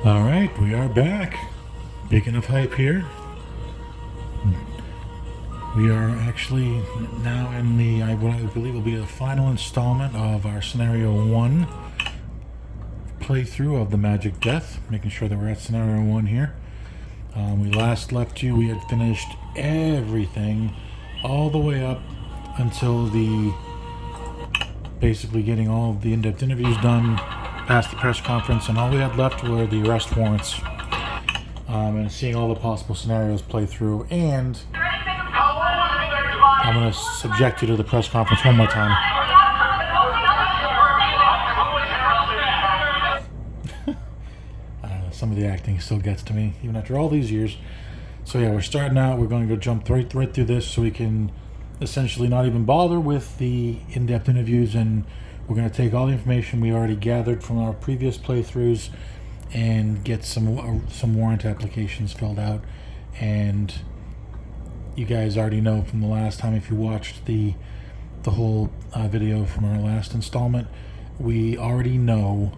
Alright, we are back. Big enough hype here. We are actually now in the, what I believe will be the final installment of our Scenario 1 playthrough of the Magic Death. Making sure that we're at Scenario 1 here. We last left you, we had finished everything all the way up until the, basically getting all of the in-depth interviews done, past the press conference, and all we had left were the arrest warrants. And seeing all the possible scenarios play through, and I'm going to subject you to the press conference one more time. Some of the acting still gets to me, even after all these years. So yeah, we're starting out. We're going to go jump right through this so we can essentially not even bother with the in-depth interviews, and we're going to take all the information we already gathered from our previous playthroughs and get some warrant applications filled out. And you guys already know from the last time, if you watched the whole video from our last installment, we already know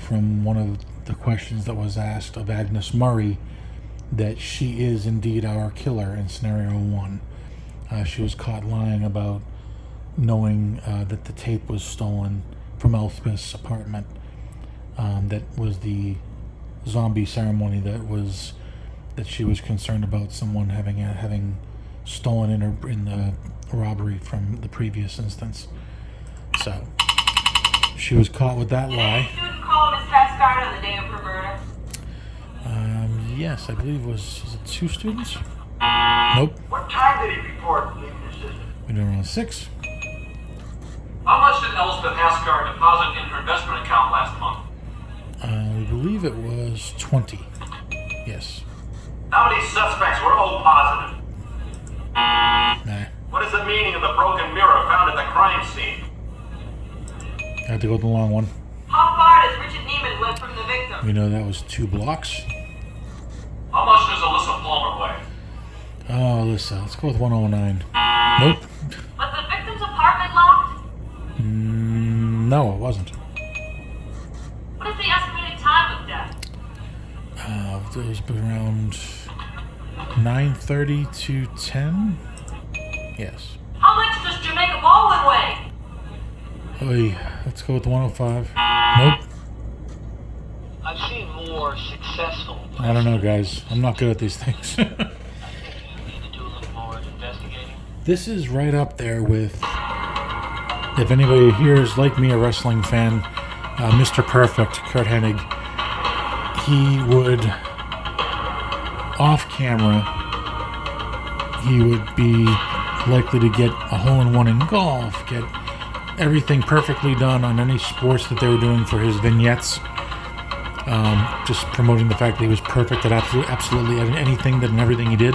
from one of the questions that was asked of Agnes Murray that she is indeed our killer in Scenario 1. She was caught lying about knowing that the tape was stolen from Elspeth's apartment. That was the zombie ceremony that she was concerned about someone having stolen in the robbery from the previous instance. So she was caught with that lie. Did any student call Miss Tascard on the day of her murder? Yes, I believe was it 2 students? Nope. What time did he report leaving the system? We did around 6. How much did Elspeth Tascard deposit in her investment account last month? I believe it was 20. Yes. How many suspects were O positive? Nah. What is the meaning of the broken mirror found at the crime scene? I had to go with the long one. How far does Richard Neiman live from the victim? We know that was 2 blocks. How much does Alyssa Palmer weigh? Oh, Alyssa. Let's go with 109. Nope. Was the victim's apartment locked? No, it wasn't. What is the estimated time of death? It was around 9:30 to 10. Yes. How much does Jamaica Baldwin weigh? Oy, let's go with 105. Nope. I've seen more successful. I don't know, guys. I'm not good at these things. I think you need to do a little more investigating. This is right up there with, if anybody here is like me, a wrestling fan, Mr. Perfect, Kurt Hennig. He would, off camera, he would be likely to get a hole-in-one in golf, get everything perfectly done on any sports that they were doing for his vignettes. Just promoting the fact that he was perfect at absolutely anything and everything he did.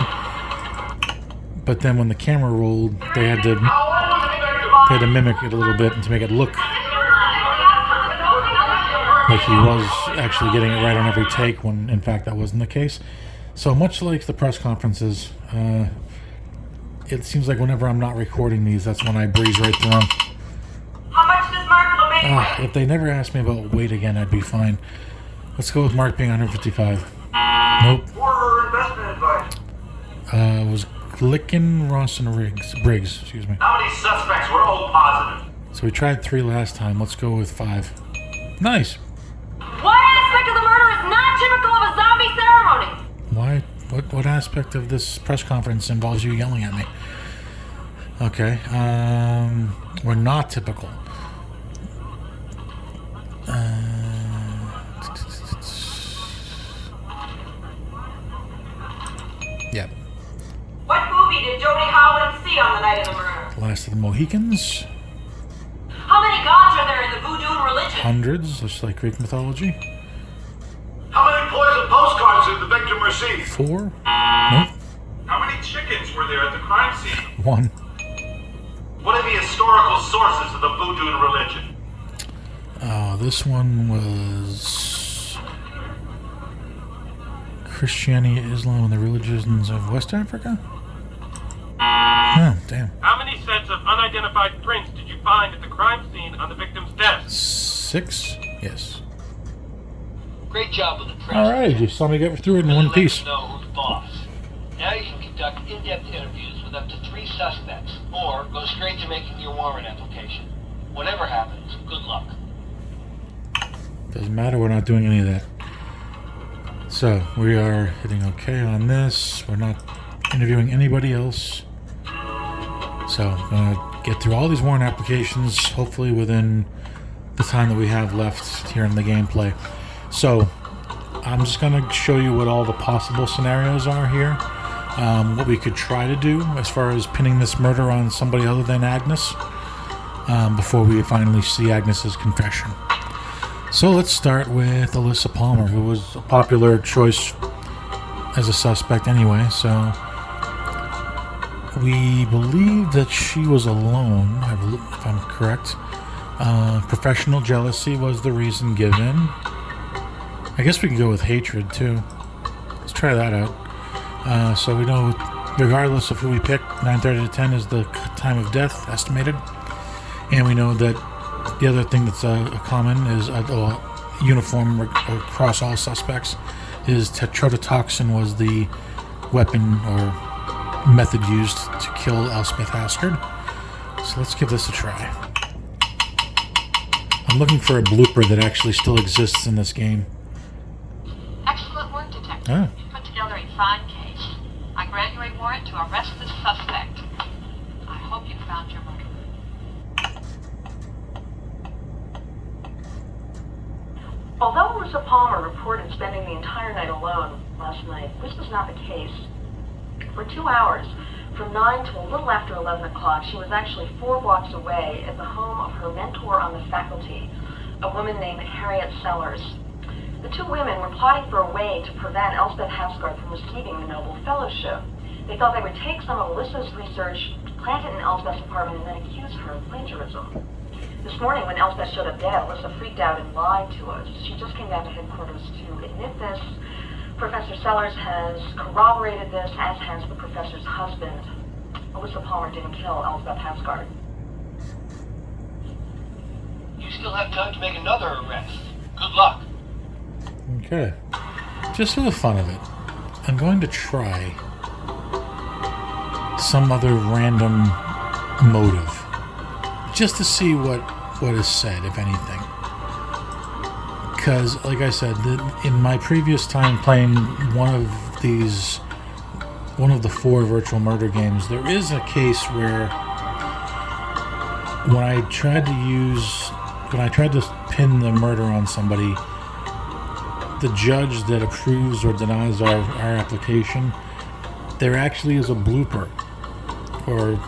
But then when the camera rolled, they had to mimic it a little bit and to make it look like he was actually getting it right on every take, when in fact that wasn't the case. So much like the press conferences, it seems like whenever I'm not recording these, that's when I breeze right through them. How much does Mark LeMay weigh? If they never asked me about weight again, I'd be fine. Let's go with Mark being 155. Nope. For her investment advice. It was Glicken, Ross, and Briggs. Excuse me. How many suspects were O positive? So we tried 3 last time. Let's go with 5. Nice. What aspect of the murder is not typical of a zombie ceremony? Why? What aspect of this press conference involves you yelling at me? Okay. We're not typical. Yep. What movie did Jodie Howland see on the night of the murder? Last of the Mohicans. How many gods are there in the voodoo religion? Hundreds, just like Greek mythology. How many poison postcards did the victim receive? 4. Nope. How many chickens were there at the crime scene? 1. What are the historical sources of the voodoo religion? This one was Christianity, Islam, and the religions of West Africa? Oh, damn. How many sets of unidentified prints did you find at the crime scene on the victim's desk? 6? Yes. Great job with the press. Alright, you saw me get through it in one piece. Let you know who's boss. Now you can conduct in-depth interviews with up to 3 suspects, or go straight to making your warrant application. Whatever happens, good luck. Doesn't matter, we're not doing any of that. So, we are hitting OK on this. We're not interviewing anybody else. So, I'm going to get through all these warrant applications, hopefully within the time that we have left here in the gameplay. So, I'm just going to show you what all the possible scenarios are here. What we could try to do as far as pinning this murder on somebody other than Agnes. Before we finally see Agnes's confession. So let's start with Alyssa Palmer, who was a popular choice as a suspect anyway. So we believe that she was alone, if I'm correct. Professional jealousy was the reason given. I guess we can go with hatred too. Let's try that out. So we know, regardless of who we pick, 9:30 to 10 is the time of death estimated. And we know that the other thing that's common is uniform across all suspects is tetrodotoxin was the weapon or method used to kill Elspeth Haskard. So let's give this a try. I'm looking for a blooper that actually still exists in this game. Excellent work, Detective. Ah. You put together a fine case. I grant you a warrant to arrest this suspect. I hope you found your murderer. Although Alyssa Palmer reported spending the entire night alone last night, this was not the case. For 2 hours, from 9 to a little after 11 o'clock, she was actually 4 blocks away at the home of her mentor on the faculty, a woman named Harriet Sellers. The 2 women were plotting for a way to prevent Elspeth Haskard from receiving the Nobel Fellowship. They thought they would take some of Alyssa's research, plant it in Elspeth's apartment, and then accuse her of plagiarism. This morning, when Elspeth showed up dead, Alyssa freaked out and lied to us. She just came down to headquarters to admit this. Professor Sellers has corroborated this, as has the professor's husband. Alyssa Palmer didn't kill Elspeth Haskard. You still have time to make another arrest. Good luck. Okay. Just for the fun of it, I'm going to try some other random motive. Just to see what is said, if anything. Because, like I said, in my previous time playing one of the 4 virtual murder games, there is a case where when I tried to pin the murder on somebody, the judge that approves or denies our application, there actually is a blooper, or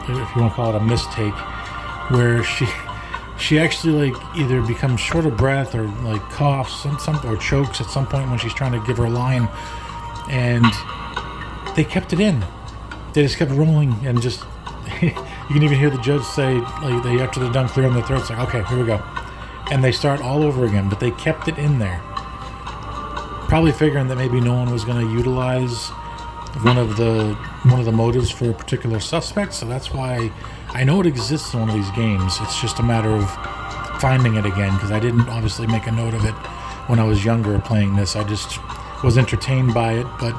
if you want to call it a mistake, where she actually like either becomes short of breath or like coughs or chokes at some point when she's trying to give her line, and they kept it in. They just kept rolling, and just you can even hear the judge say, like, after they're done clearing their throats, like, okay, here we go, and they start all over again. But they kept it in there, probably figuring that maybe no one was going to utilize one of the motives for a particular suspect. So that's why I know it exists in one of these games. It's just a matter of finding it again, because I didn't obviously make a note of it when I was younger playing this. I just was entertained by it, but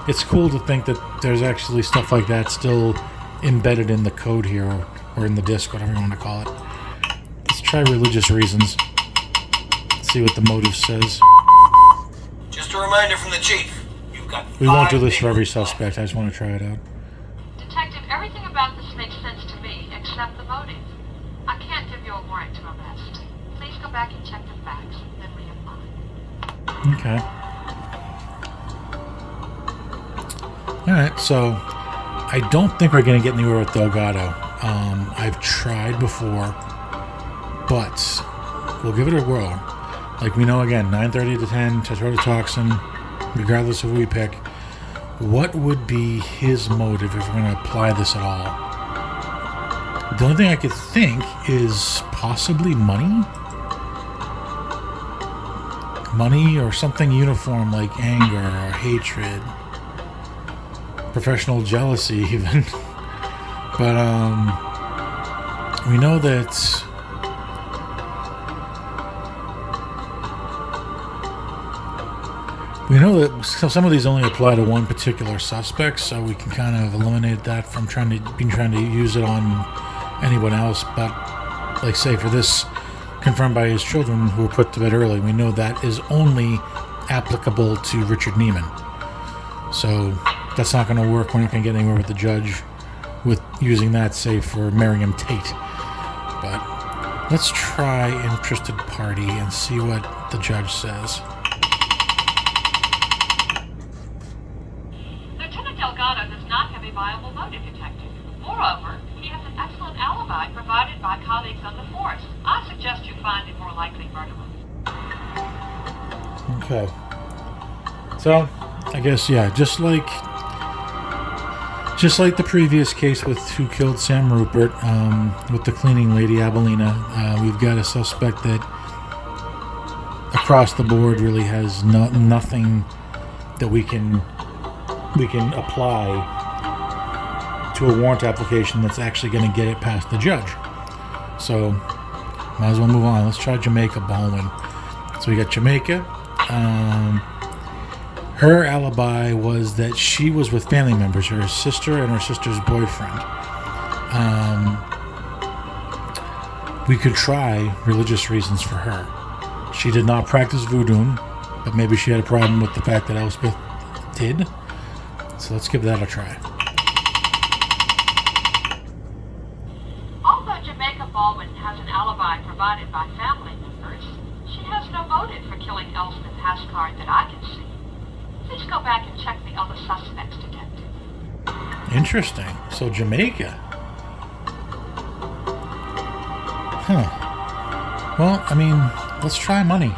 it's cool to think that there's actually stuff like that still embedded in the code here, or in the disc, whatever you want to call it. Let's try religious reasons. See what the motive says. Just a reminder from the chief. You've got We won't do this 5 for every days left. suspect. I just want to try it out. Detective, everything about this makes sense to me, except the motive. I can't give you a warrant to arrest. Please go back and check the facts, then reapply. Okay. Alright, so I don't think we're going to get anywhere with Delgado. I've tried before, but we'll give it a whirl. Like we know, again, 9:30 to 10, tetrodotoxin, regardless of who we pick. What would be his motive if we're going to apply this at all? The only thing I could think is possibly money? Money or something uniform like anger or hatred. Professional jealousy even. But we know that We know that some of these only apply to one particular suspect, so we can kind of eliminate that from trying to use it on anyone else. But, like, say, for this confirmed by his children who were put to bed early, we know that is only applicable to Richard Neiman. So that's not going to work. We're not going to get anywhere with the judge with using that, say, for Miriam Tate. But let's try interested party and see what the judge says. Lieutenant Delgado does not have a viable motive, Detective. Moreover, he has an excellent alibi provided by colleagues on the force. I suggest you find a more likely murderer. Okay. So, I guess, yeah, just like the previous case with who killed Sam Rupert, with the cleaning lady Abelina, we've got a suspect that across the board really has nothing that we can apply to a warrant application that's actually going to get it past the judge. So, might as well move on. Let's try Jamaica Baldwin. So we got Jamaica. Her alibi was that she was with family members, her sister and her sister's boyfriend. We could try religious reasons for her. She did not practice voodoo, but maybe she had a problem with the fact that Elspeth did. So let's give that a try. Although Jamaica Baldwin has an alibi provided by family members, she has no motive for killing Elspeth Hascard that I can see. Please go back and check the other suspects, Detective. Interesting. So Jamaica. Huh. Well, I mean, let's try money.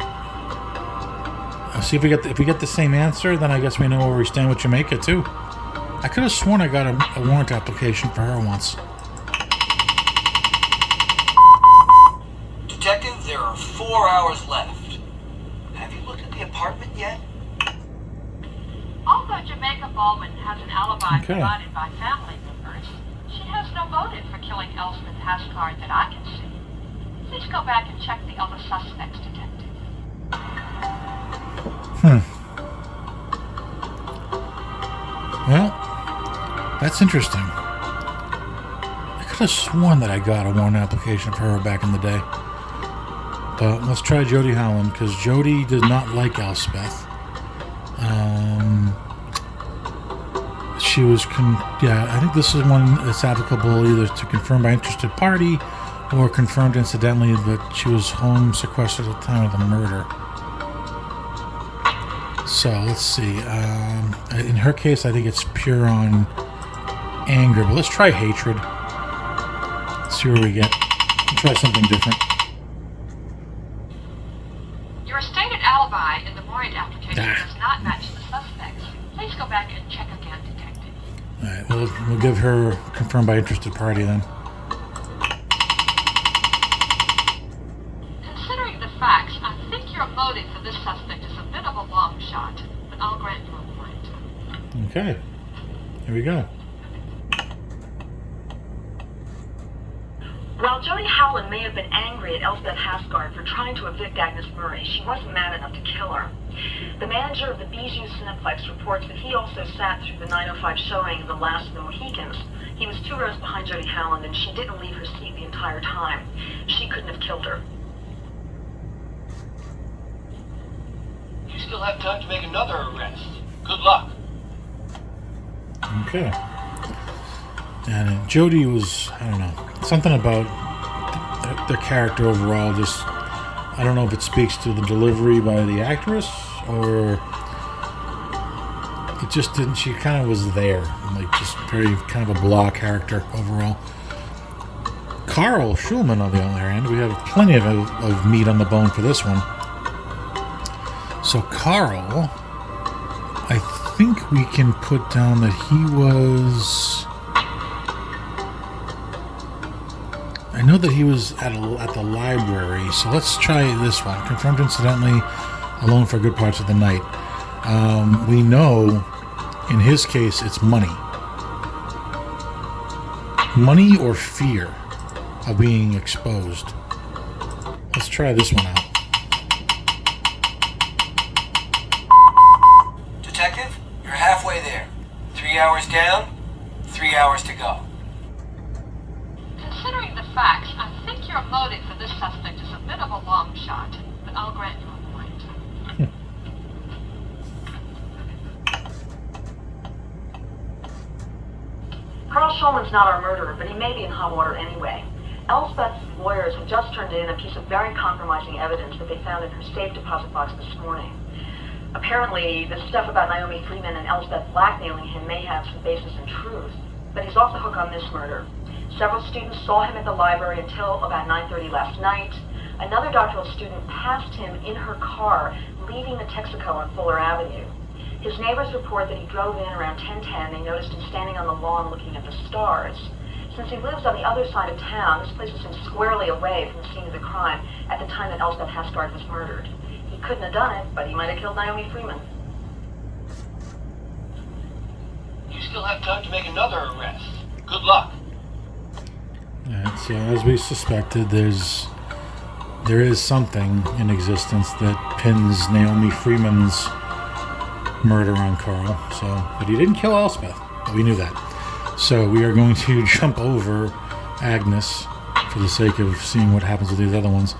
See if we get the same answer, then I guess we know where we stand with Jamaica too. I could have sworn I got a warrant application for her once. Detective, there are 4 hours left. Have you looked at the apartment yet? Although Jamaica Baldwin has an alibi Okay. provided by family members, she has no motive for killing Elspeth Hascard that I can see. Please go back and check the other suspects, Detective. Well, that's interesting. I could have sworn that I got a warrant application for her back in the day. But let's try Jody Howland, because Jody did not like Elspeth. She was, I think this is one that's applicable either to confirmed by interested party or confirmed incidentally that she was home sequestered at the time of the murder. So let's see. In her case, I think it's pure on anger, but let's try hatred. See where we get. Let's try something different. Your stated alibi in the warrant application does not match the suspects. Please go back and check again, Detective. All right, we'll give her confirmed by interested party then. Considering the facts, I think your motive for this suspect is a bit of a long shot, but I'll grant you a warrant. Okay, here we go. While Jody Howland may have been angry at Elspeth Hascard for trying to evict Agnes Murray, she wasn't mad enough to kill her. The manager of the Bijou Cineplex reports that he also sat through the 9:05 showing of The Last of the Mohicans. He was 2 rows behind Jody Howland, and she didn't leave her seat the entire time. She couldn't have killed her. You still have time to make another arrest. Good luck. Okay. And Jody was, I don't know, something about their character overall just, I don't know if it speaks to the delivery by the actress or it just didn't, she kind of was there, like just very kind of a blah character overall. Carl Schulman, on the other hand, we have plenty of meat on the bone for this one. So Carl, I think we can put down that he was, I know that he was at the library, so let's try this one. Confirmed incidentally, alone for good parts of the night. We know, in his case, it's money. Money or fear of being exposed. Let's try this one out. 3 hours down, 3 hours to go. Considering the facts, I think your motive for this suspect is a bit of a long shot, but I'll grant you a point. Carl Schulman's not our murderer, but he may be in hot water anyway. Elspeth's lawyers have just turned in a piece of very compromising evidence that they found in her safe deposit box this morning. Apparently, the stuff about Naomi Freeman and Elspeth blackmailing him may have some basis in truth, but he's off the hook on this murder. Several students saw him at the library until about 9:30 last night. Another doctoral student passed him in her car, leaving the Texaco on Fuller Avenue. His neighbors report that he drove in around 10:10. They noticed him standing on the lawn looking at the stars. Since he lives on the other side of town, this places him squarely away from the scene of the crime at the time that Elspeth Hasgard was murdered. He couldn't have done it, but he might have killed Naomi Freeman. You still have time to make another arrest. Good luck. Alright, so as we suspected, there is something in existence that pins Naomi Freeman's murder on Carl. But he didn't kill Elspeth. We knew that. So we are going to jump over Agnes for the sake of seeing what happens with these other ones.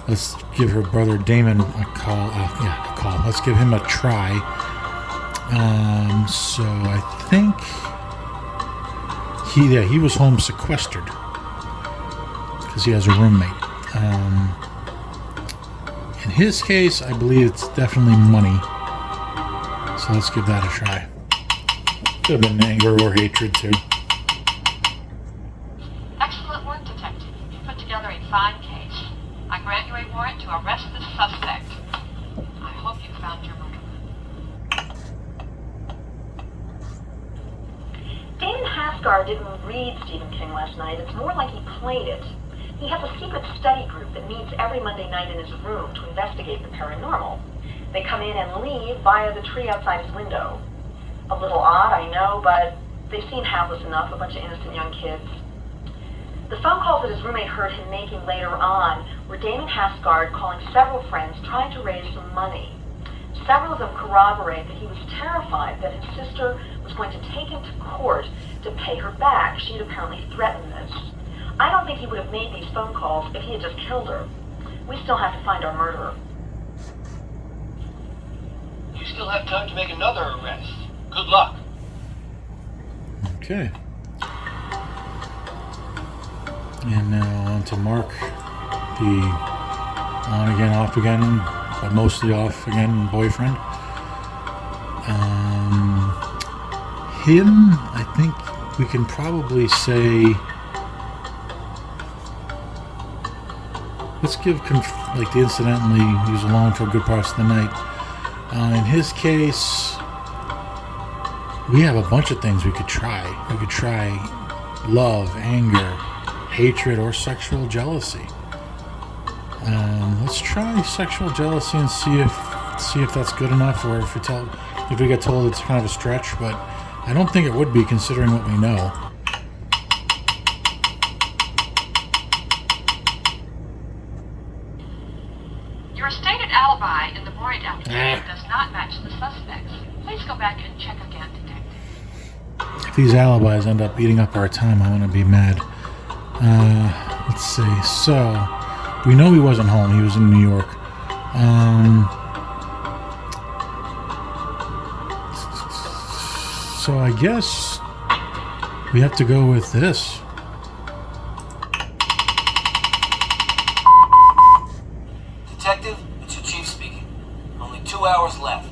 Let's give her brother Damon a call. Let's give him a try. So I think he was home sequestered because he has a roommate. In his case, I believe it's definitely money. So let's give that a try. Could have been anger or hatred too. Excellent work, Detective. You put together a fine case. I grant you a warrant to arrest this suspect. I hope you found your murderer. Damon Hasgard didn't read Stephen King last night. It's more like he played it. He has a secret study group that meets every Monday night in his room to investigate the paranormal. They come in and leave via the tree outside his window. A little odd, I know, but they seem harmless enough, a bunch of innocent young kids. The phone calls that his roommate heard him making later on were Damon Hasgard calling several friends trying to raise some money. Several of them corroborate that he was terrified that his sister was going to take him to court to pay her back. She had apparently threatened this. I don't think he would have made these phone calls if he had just killed her. We still have to find our murderer. You still have time to make another arrest. Good luck. Okay. And now on to Mark, the on again, off again, but mostly off again boyfriend. Him, I think we can probably say, let's give the incidentally he was alone for good parts of the night. In his case, we have a bunch of things we could try. We could try love, anger, hatred, or sexual jealousy. Let's try sexual jealousy and see if that's good enough, or if we get told it's kind of a stretch. But I don't think it would be, considering what we know. Your stated alibi in the warrant application does not match the suspect's. Please go back and check again, Detective. If these alibis end up eating up our time, I'm going to be mad. Let's see. So, we know he wasn't home. He was in New York. So I guess we have to go with this. Detective, it's your chief speaking. Only 2 hours left.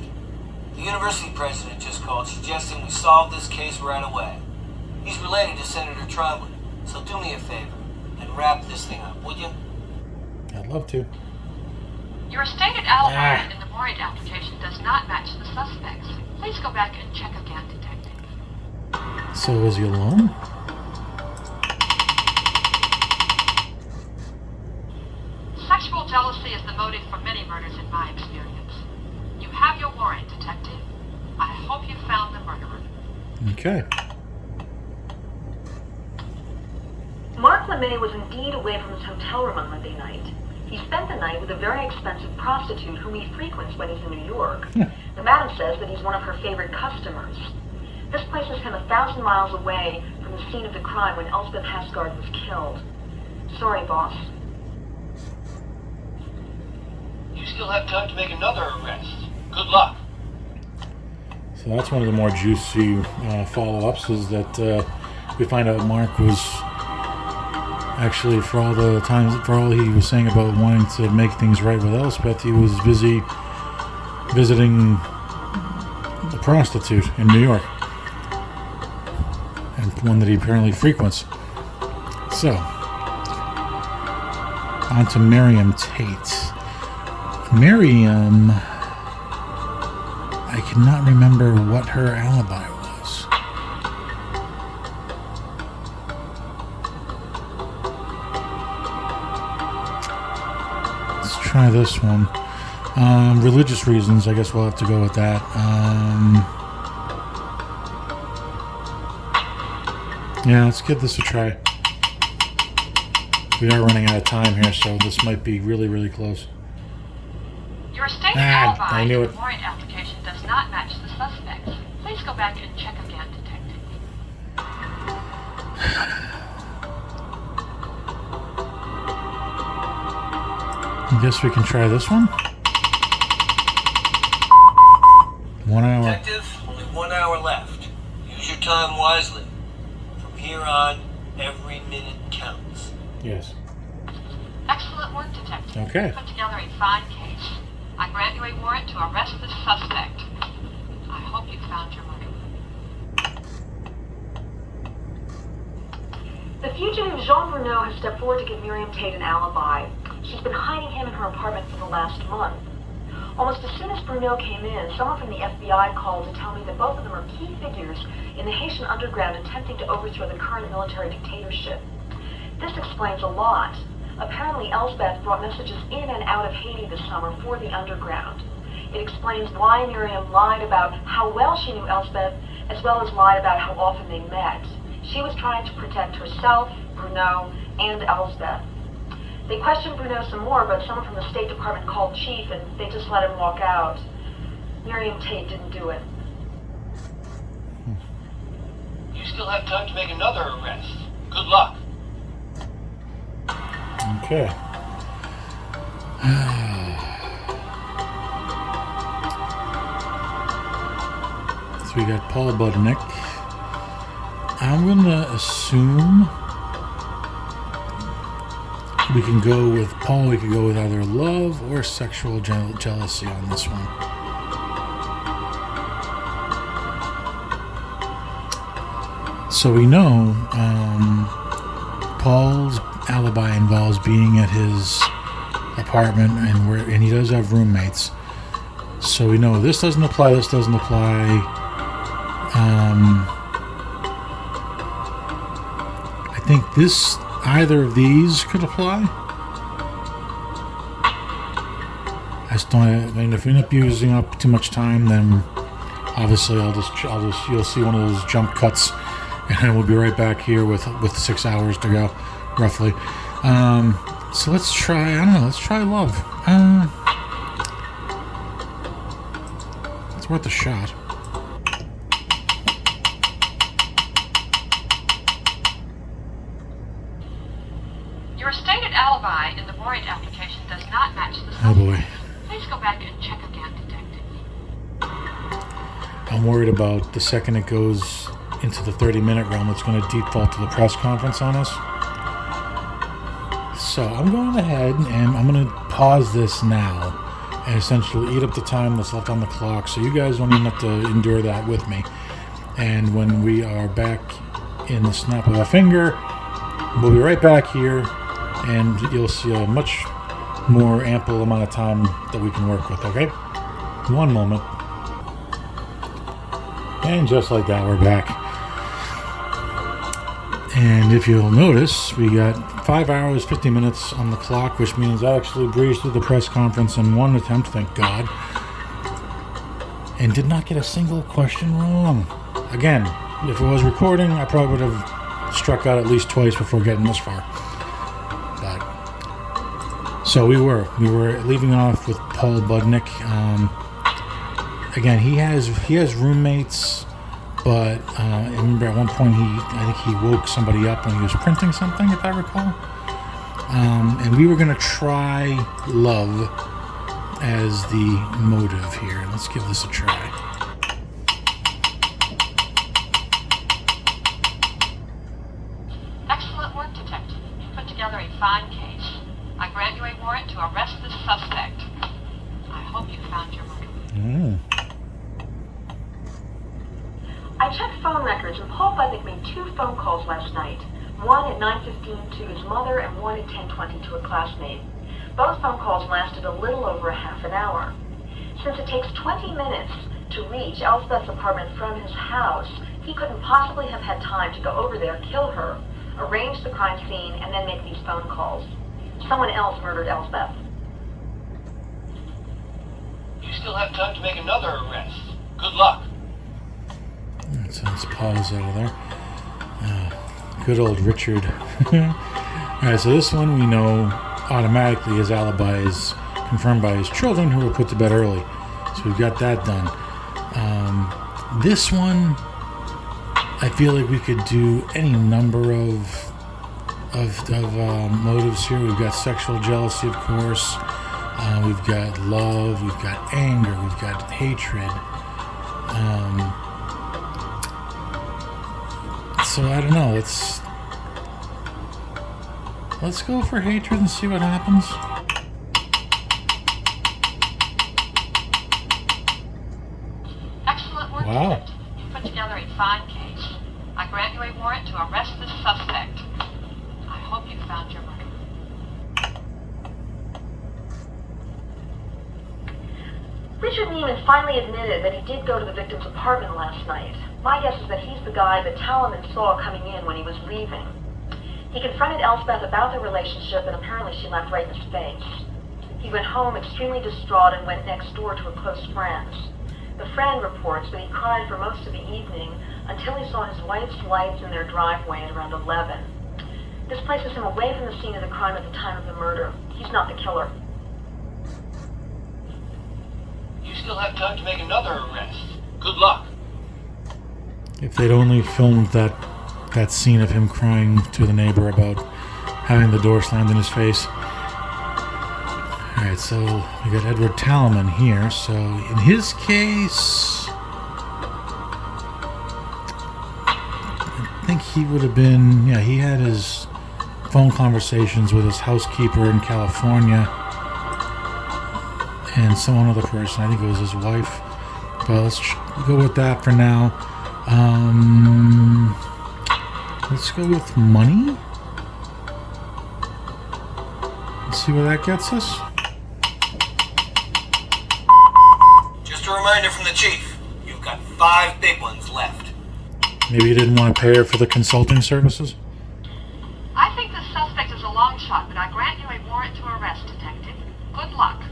The university president just called, suggesting we solve this case right away. He's related to Senator Trombley, so do me a favor and wrap this thing up, would you? I'd love to. Your stated alibi in the warrant application does not match the suspect's. Please go back and check again, Detective. So was he alone? Sexual jealousy is the motive for many murders in my experience. You have your warrant, Detective. I hope you found the murderer. Okay. Mark LeMay was indeed away from his hotel room on Monday night. He spent the night with a very expensive prostitute whom he frequents when he's in New York. The madam says that he's one of her favorite customers. This places him 1,000 miles away from the scene of the crime when Elspeth Hasgard was killed. Sorry, boss. You still have time to make another arrest. Good luck. So that's one of the more juicy follow-ups, is that we find out Mark was actually, for all he was saying about wanting to make things right with Elspeth, he was busy visiting a prostitute in New York, and one that he apparently frequents. So, on to Miriam Tate. Miriam, I cannot remember what her alibi was. Let's try this one. Religious reasons, I guess we'll have to go with that. Yeah, let's give this a try. We are running out of time here, so this might be really, really close. Your stated alibi I knew in it. the warrant application does not match the suspects. Please go back and check again, Detective. I guess we can try this one. 1 hour. Detective, only 1 hour left. Use your time wisely. From here on, every minute counts. Yes. Excellent work, Detective. Okay. You put together a fine case. I grant you a warrant to arrest this suspect. I hope you found your money. The fugitive Jean Bruno has stepped forward to give Miriam Tate an alibi. She's been hiding him in her apartment for the last month. Almost as soon as Bruno came in, someone from the FBI called to tell me that both of them are key figures in the Haitian underground attempting to overthrow the current military dictatorship. This explains a lot. Apparently, Elspeth brought messages in and out of Haiti this summer for the underground. It explains why Miriam lied about how well she knew Elspeth, as well as lied about how often they met. She was trying to protect herself, Bruno, and Elspeth. They questioned Bruno some more, but someone from the State Department called Chief, and they just let him walk out. Miriam Tate didn't do it. You still have time to make another arrest. Good luck. Okay. So we got Paul Budnick. I'm gonna assume we can go with Paul. We could go with either love or sexual jealousy on this one. So we know Paul's alibi involves being at his apartment, and he does have roommates. So we know this doesn't apply. This doesn't apply. I think either of these could apply. I mean, if we end up using up too much time, then obviously you'll see one of those jump cuts, and we'll be right back here with 6 hours to go, roughly. So let's try. I don't know. Let's try love. It's worth a shot. Your stated alibi in the warrant application does not match the suspect. Oh boy. Please go back and check again, Detective. I'm worried about the second it goes into the 30-minute realm, it's going to default to the press conference on us. So I'm going ahead and I'm going to pause this now and essentially eat up the time that's left on the clock, so you guys don't even have to endure that with me. And when we are back in the snap of a finger, we'll be right back here, and you'll see a much more ample amount of time that we can work with, okay? One moment. And just like that, we're back. And if you'll notice, we got 5 hours, 50 minutes on the clock, which means I actually breezed through the press conference in one attempt, thank God, and did not get a single question wrong. Again, if it was recording, I probably would have struck out at least twice before getting this far. But so we were leaving off with Paul Budnick. Again, he has roommates. But I remember at one point I think he woke somebody up when he was printing something, if I recall. And we were going to try love as the motive here. Let's give this a try. Excellent work, Detective. You put together a fine case. I grant you a warrant to arrest this suspect. I hope you found your murderer. I checked phone records, and Paul Budnick made 2 phone calls last night. One at 9:15 to his mother, and one at 10:20 to a classmate. Both phone calls lasted a little over a half an hour. Since it takes 20 minutes to reach Elspeth's apartment from his house, he couldn't possibly have had time to go over there, kill her, arrange the crime scene, and then make these phone calls. Someone else murdered Elspeth. You still have time to make another arrest. Good luck. So let's pause out of there. Good old Richard. Alright, so this one we know automatically his alibi is confirmed by his children who were put to bed early. So we've got that done. This one, I feel like we could do any number of motives here. We've got sexual jealousy, of course. We've got love. We've got anger. We've got hatred. So I don't know. Let's go for hatred and see what happens. Excellent work, Wow. Detective. You put together a fine case. I grant you a warrant to arrest this suspect. I hope you found your murderer. Richard Neiman finally admitted that he did go to the victim's apartment last night. My guess is that he's the guy that Talaman saw coming in when he was leaving. He confronted Elspeth about their relationship, and apparently she laughed right in his face. He went home extremely distraught and went next door to a close friend. The friend reports that he cried for most of the evening until he saw his wife's lights in their driveway at around 11. This places him away from the scene of the crime at the time of the murder. He's not the killer. You still have time to make another arrest. Good luck. If they'd only filmed that scene of him crying to the neighbor about having the door slammed in his face. Alright, so we got Edward Talaman here. So in his case, I think he would have been, yeah, he had his phone conversations with his housekeeper in California and some other person. I think it was his wife. But let's go with that for now. Let's go with money. Let's see where that gets us. Just a reminder from the chief. You've got 5 big ones left. Maybe you didn't want to pay her for the consulting services? I think the suspect is a long shot, but I grant you a warrant to arrest, Detective. Good luck.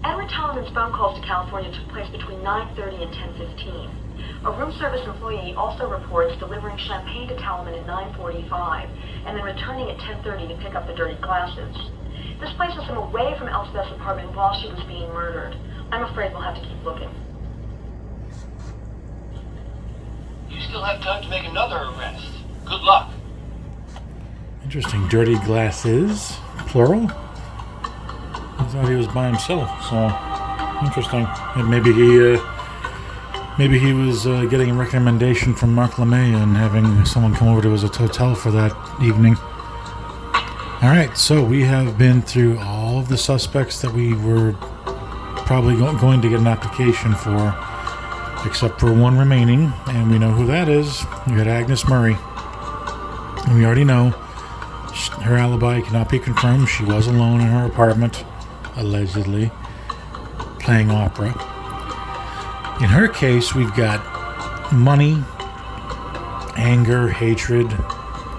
Edward Talaman's phone calls to California took place between 9:30 and 10:15. A room service employee also reports delivering champagne to Talaman at 9:45 and then returning at 10:30 to pick up the dirty glasses. This places him away from Elspeth's apartment while she was being murdered. I'm afraid we'll have to keep looking. You still have time to make another arrest. Good luck. Interesting. Dirty glasses, plural? I thought he was by himself, so interesting. And maybe he was getting a recommendation from Mark LeMay and having someone come over to his hotel for that evening. Alright, so we have been through all of the suspects that we were probably going to get an application for, except for one remaining, and we know who that is. We got Agnes Murray. And we already know her alibi cannot be confirmed. She was alone in her apartment, allegedly, playing opera. In her case, we've got money, anger, hatred,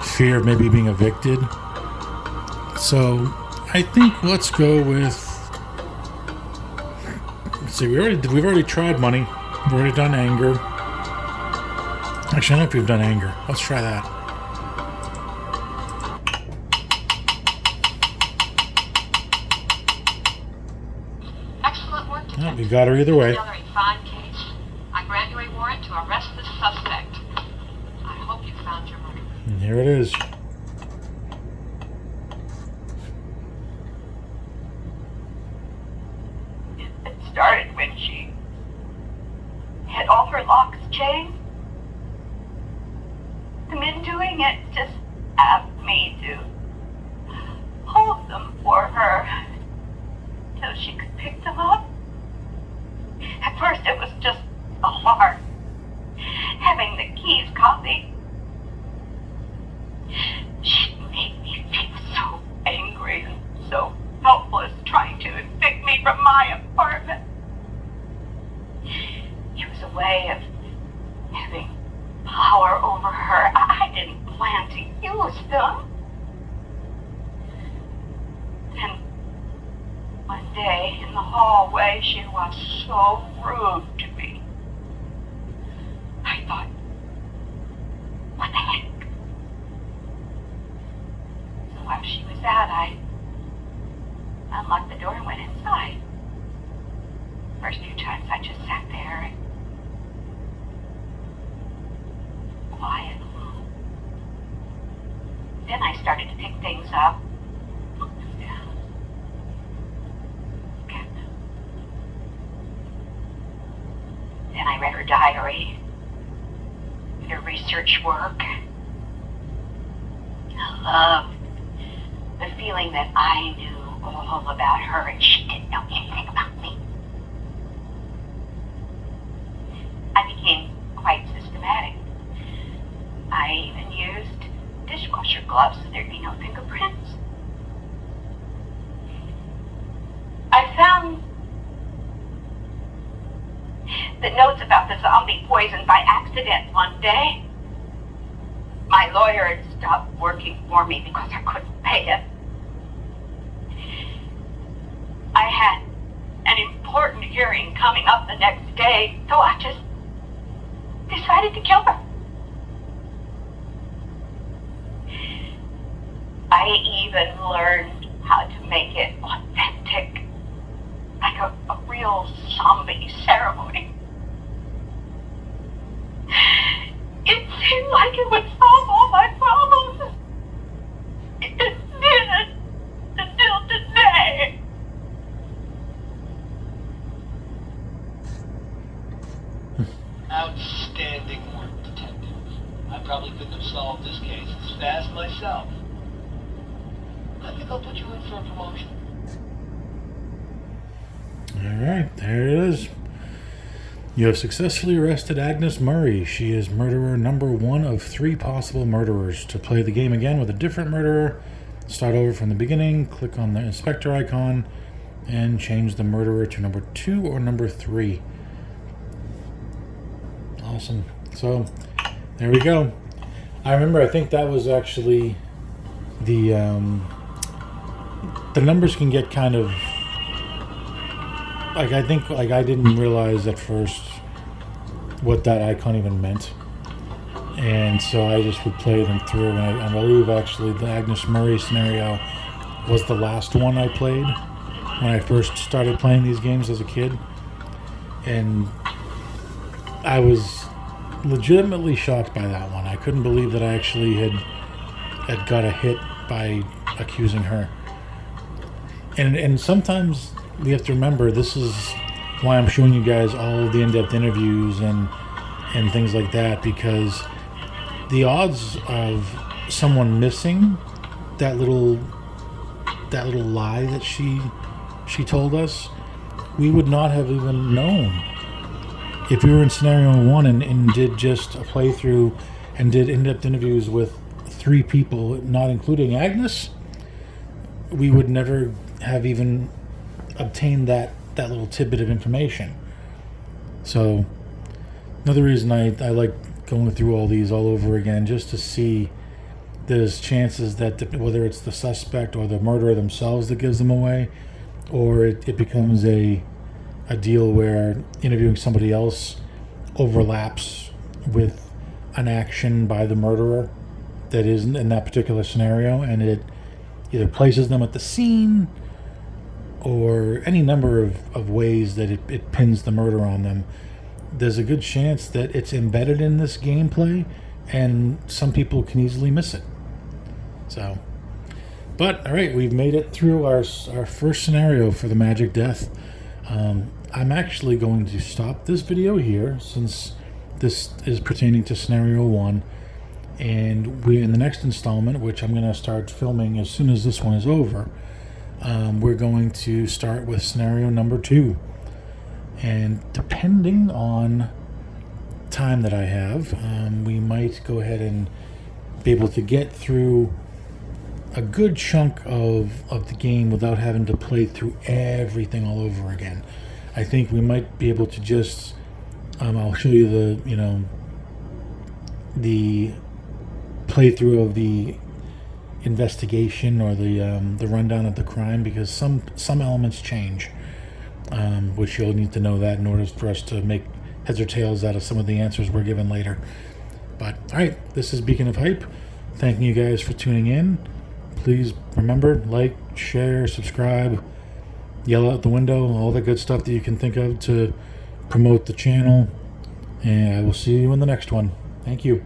fear of maybe being evicted. So I think let's go with, let's see, we've already tried money. We've already done anger. Actually, I don't know if we've done anger. Let's try that. Excellent work, Well, we got her either way. Another fine case. I grant you a warrant to arrest this suspect. I hope you found your murderer. And here it is. It started when she had all her locks changed. The men doing it just asked me to hold them for her till she could pick them up. At first it was just a hard having the keys copied. She made me feel so angry and so helpless trying to evict me from my apartment. It was a way of having power over her. I didn't plan to use them. Then one day in the hallway she was so rude to me. I thought, what the heck? So while she was out, I unlocked the door and went inside. First few times I just sat there and quiet. Then I started to pick things up, put them down, kept them. Then I read her diary, did her research work. I loved the feeling that I knew all about her and she didn't know anything about me. I became quite systematic. I even used dishwasher gloves so there'd be no fingerprints. I found the notes about the zombie poison by accident one day. My lawyer had stopped working for me because I couldn't pay him. I had an important hearing coming up the next day, so I just decided to kill her. I even learned how to make it authentic, like a real zombie ceremony. It seemed like it would solve all my problems. It didn't until today. Outstanding work, Detective. I probably couldn't have solved this case as fast myself. I think I'll put you in for a promotion. Alright, there it is. You have successfully arrested Agnes Murray. She is murderer number 1 of 3 possible murderers. To play the game again with a different murderer, start over from the beginning, click on the inspector icon, and change the murderer to number 2 or number 3. Awesome. So, there we go. I remember, I think that was actually the numbers can get kind of, like, I think, like, I didn't realize at first what that icon even meant, and so I just would play them through, and I believe actually the Agnes Murray scenario was the last one I played when I first started playing these games as a kid, and I was legitimately shocked by that one. I couldn't believe that I actually had got a hit by accusing her. And sometimes we have to remember, this is why I'm showing you guys all of the in-depth interviews and things like that, because the odds of someone missing that little lie that she told us, we would not have even known. If we were in scenario 1 and did just a playthrough and did in-depth interviews with 3 people, not including Agnes, we would never have even obtained that little tidbit of information. So another reason I like going through all these all over again, just to see there's chances that whether it's the suspect or the murderer themselves that gives them away, or it becomes a deal where interviewing somebody else overlaps with an action by the murderer that is in that particular scenario, and it either places them at the scene or any number of ways that it pins the murder on them, there's a good chance that it's embedded in this gameplay and some people can easily miss it. So, but all right, we've made it through our first scenario for the Magic Death. I'm actually going to stop this video here since this is pertaining to scenario 1, and we in the next installment, which I'm going to start filming as soon as this one is over, we're going to start with scenario number 2, and depending on time that I have, we might go ahead and be able to get through a good chunk of the game without having to play through everything all over again. I think we might be able to just I'll show you the playthrough of the investigation or the rundown of the crime, because some elements change, which you'll need to know that in order for us to make heads or tails out of some of the answers we're given later. But all right, this is Beacon of Hype. Thanking you guys for tuning in. Please remember, like, share, subscribe, yell out the window, all the good stuff that you can think of to promote the channel. And I will see you in the next one. Thank you.